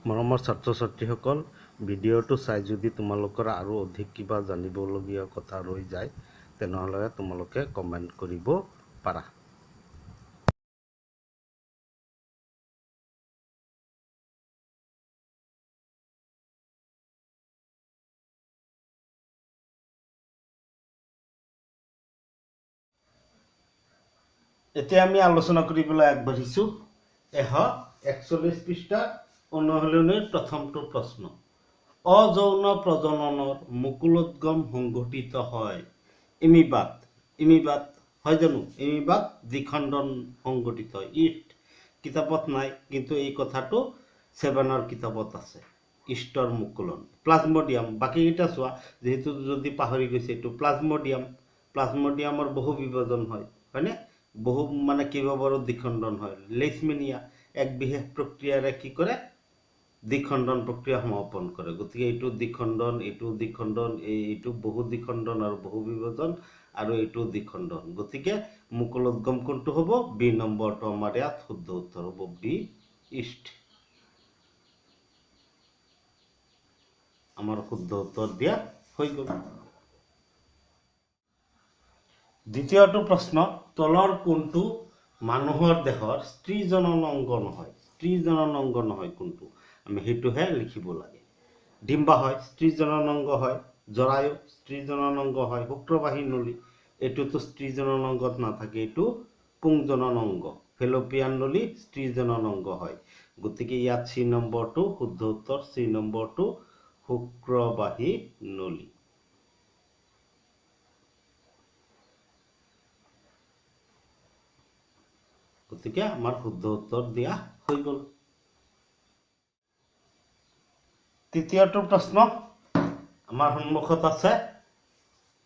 মৰমৰ ছাত্ৰ ছাত্ৰীসকল, ভিডিঅ'টো চাই যদি তোমালোকৰ আৰু অধিক কিবা জানিবলগীয়া কথা ৰৈ যায় তেনেহ'লে তোমালোকে কমেণ্ট কৰিব পাৰা। এতিয়া আমি আলোচনা কৰিবলৈ আগবাঢ়িছোঁ 141 পৃষ্ঠাৰ অনুশীলনীৰ প্ৰথমটো প্ৰশ্ন। অযৌন প্ৰজননৰ মুকুলোদ্গম সংঘটিত হয় ইমিবাত হয় জানো? ইমিবাত দ্বিখণ্ডন সংঘটিত হয়। ইষ্ট কিতাপত নাই, কিন্তু এই কথাটো 7ৰ কিতাপত আছে। ইষ্টৰ মুকুলন প্লাজমডিয়াম, বাকীকেইটা চোৱা, যিহেতু যদি পাহৰি গৈছে এইটো প্লাজমডিয়ামৰ বহু বিভাজন হয়নে? বহু মানে কেইবাবাৰো দ্বিখণ্ডন হয়। লেইচমেনিয়া এক বিশেষ প্ৰক্ৰিয়াৰে কি কৰে? দ্বিখণ্ডন প্ৰক্ৰিয়া সমাপন কৰে। গতিকে এইটো দ্বিখণ্ডন, এইটো বহু দ্বিখণ্ডন আৰু বহু বিভাজন, আৰু এইটো দ্বিখণ্ডন। গতিকে মুকুলোদ্গম কোনটো হ'ব? বি নম্বৰটো আমাৰ ইয়াত শুদ্ধ উত্তৰ হ'ব, বি ইষ্ট। আমাৰ শুদ্ধ উত্তৰ দিয়া হৈ গ'ল। দ্বিতীয়টো প্ৰশ্ন, তলৰ কোনটো মানুহৰ দেহৰ স্ত্ৰী জনন অংগ নহয়? কোনটো? আমি সেইটোহে লিখিব লাগে। ডিম্বাশয় স্ত্ৰী জনন অংগ হয়, জৰায়ু স্ত্ৰী জনন অংগ হয়, শুক্ৰবাহী নলী এইটোতো স্ত্ৰী জনন অংগত নাথাকে, এইটো পুংজনন অংগ। ফেলোপিয়ান নলী স্ত্ৰী জনন অংগ হয়। গতিকে ইয়াত চি নম্বৰটো শুদ্ধ উত্তৰ, চি নম্বৰটো শুক্ৰবাহী নলী। গতিকে আমাৰ শুদ্ধ উত্তৰ দিয়া হৈ গ'ল। তৃতীয়টো প্ৰশ্ন আমাৰ সন্মুখত আছে,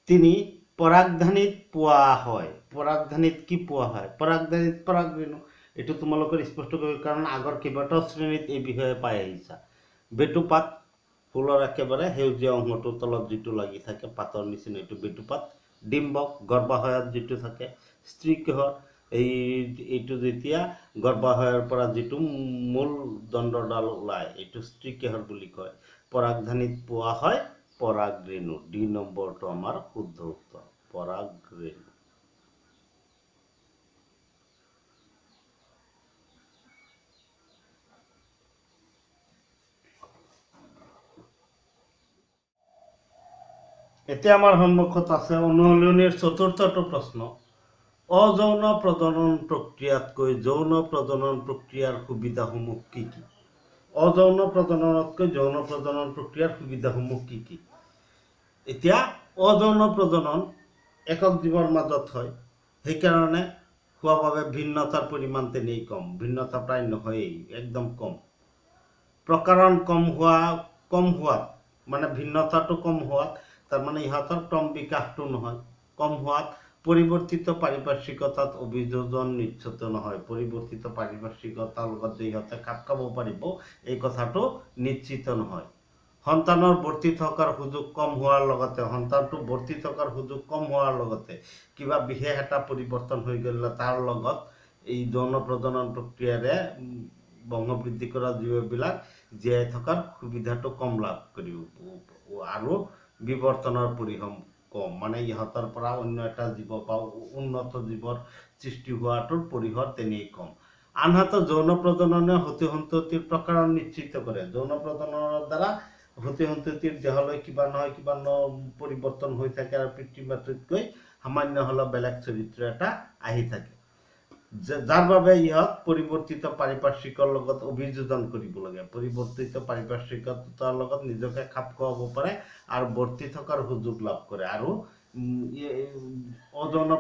তিনি পৰাগধানীত পোৱা হয়। পৰাগধানীত কি পোৱা হয়? পৰাগধানীত পৰাগৰেণু। এইটো তোমালোকৰ স্পষ্ট কৰিব, কাৰণ আগৰ কেইবাটাও শ্ৰেণীত এই বিষয়ে পাই আহিছা। বেটুপাত, ফুলৰ একেবাৰে সেউজীয়া অংশটোৰ তলত যিটো লাগি থাকে পাতৰ নিচিনা, এইটো বেটুপাত। ডিম্বক গৰ্ভাশয়ত যিটো থাকে। স্ত্ৰীকেহৰ এইটো যেতিয়া গৰ্ভাশয়ৰ পৰা যিটো মূল দণ্ডডাল ওলায়, এইটো স্ত্ৰীকেহৰ বুলি কয়। পৰাগধানীত পোৱা হয় পৰাগৰেণু। ডি নম্বৰটো আমাৰ শুদ্ধ উত্তৰ, পৰাগৰেণু। এতিয়া আমাৰ সন্মুখত আছে অনুশীলনীৰ চতুৰ্থটো প্ৰশ্ন। অযৌন প্ৰজনন প্ৰক্ৰিয়াতকৈ যৌন প্ৰজনন প্ৰক্ৰিয়াৰ সুবিধাসমূহ কি কি? অযৌন প্ৰজননতকৈ যৌন প্ৰজনন প্ৰক্ৰিয়াৰ সুবিধাসমূহ কি কি? এতিয়া অযৌন প্ৰজনন একক জীৱৰ মাজত হয়, সেইকাৰণে হোৱা বাবে ভিন্নতাৰ পৰিমাণ তেনেই কম। ভিন্নতা প্ৰায় নহয়েই, একদম কম। প্ৰকাৰণ কম হোৱাত মানে ভিন্নতাটো কম হোৱাত, তাৰমানে ইহঁতৰ ক্ৰম বিকাশটো নহয়, কম হোৱাত পৰিৱৰ্তিত পাৰিপাৰ্শ্বিকতাত অভিযোজন নিশ্চিত নহয়। পৰিৱৰ্তিত পাৰিপাৰ্শ্বিকতাৰ লগত যে ইহঁতে খাপ খাব পাৰিব, এই কথাটো নিশ্চিত নহয়। সন্তানৰ বৰ্তি থকাৰ সুযোগ কম হোৱাৰ লগতে কিবা বিশেষ এটা পৰিৱৰ্তন হৈ গ'লে তাৰ লগত এই যৌন প্ৰজনন প্ৰক্ৰিয়াৰে বংশবৃদ্ধি কৰা জীৱবিলাক জীয়াই থকাৰ সুবিধাটো কম লাভ কৰিব, আৰু বিৱৰ্তনৰ পৰিসৰ কম, মানে ইহঁতৰ পৰা অন্য এটা জীৱ বা উন্নত জীৱৰ সৃষ্টি হোৱাটোৰ পৰিসৰ তেনেই কম। আনহাতে যৌন প্ৰজননে সতি সন্ততিৰ প্ৰকাৰণ নিশ্চিত কৰে। যৌন প্ৰজননৰ দ্বাৰা সতি সন্ততিৰ দেহলৈ কিবা নহয় পৰিৱৰ্তন হৈ থাকে, আৰু পিতৃ মাতৃতকৈ সামান্য হ'লেও বেলেগ চৰিত্ৰ এটা আহি থাকে, যাৰ বাবে ইহঁত পৰিৱৰ্তিত পাৰিপাৰ্শ্বিকৰ লগত অভিযোজন কৰিব লাগে। পৰিৱৰ্তিত পাৰিপাৰ্শ্বিকতাৰ লগত নিজকে খাপ খুৱাব পাৰে আৰু বৰ্তি থকাৰ সুযোগ লাভ কৰে, আৰু অযৌন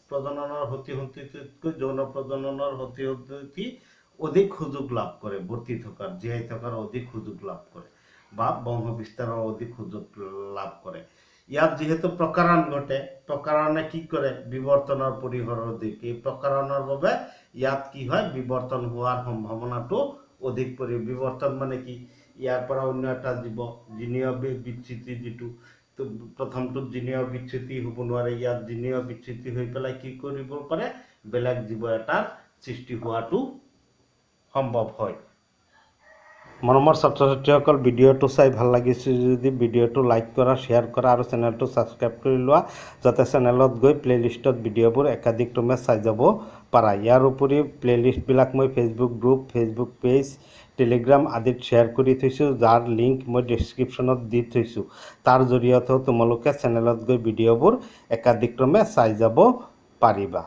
প্ৰজননৰ সতি সন্ততিতকৈ যৌন প্ৰজননৰ সতি সন্ততি অধিক সুযোগ লাভ কৰে, বৰ্তি থকাৰ, জীয়াই থকাৰ অধিক সুযোগ লাভ কৰে, বা বংশ বিস্তাৰৰ অধিক সুযোগ লাভ কৰে। ইয়াত যিহেতু প্ৰকাৰণ ঘটে, প্ৰকাৰণে কি কৰে? বিৱৰ্তনৰ পৰিসৰ অধিক। এই প্ৰকাৰণৰ বাবে ইয়াত কি হয়? বিৱৰ্তন হোৱাৰ সম্ভাৱনাটো অধিক বিৱৰ্তন মানে কি? ইয়াৰ পৰা অন্য এটা জীৱ, জিনীয় বিচ্যুতি, যিটো প্ৰথমটোত জিনীয় বিচ্যুতি হ'ব নোৱাৰে, ইয়াত জিনীয় বিচ্যুতি হৈ পেলাই কি কৰিব পাৰে? বেলেগ জীৱ এটাৰ সৃষ্টি হোৱাটো সম্ভৱ হয়। মৰমৰ ছাত্ৰ ছাত্ৰীসকল, ভিডিঅ'টো চাই ভাল লাগিছে যদি ভিডিঅ'টো লাইক কৰা, শ্বেয়াৰ কৰা আৰু চেনেলটো ছাবস্ক্ৰাইব কৰি লোৱা, যাতে চেনেলত গৈ প্লে'লিষ্টত ভিডিঅ'বোৰ একাধিকক্ৰমে চাই যাব পাৰা। ইয়াৰ উপৰিও প্লে'লিষ্টবিলাক মই Facebook group, Facebook page, Telegram আদিত শ্বেয়াৰ কৰি থৈছোঁ, যাৰ লিংক মই ডেছক্ৰিপশ্যনত দি থৈছোঁ। তাৰ জৰিয়তেও তোমালোকে চেনেলত গৈ ভিডিঅ'বোৰ একাধিকক্ৰমে চাই যাব পাৰিবা।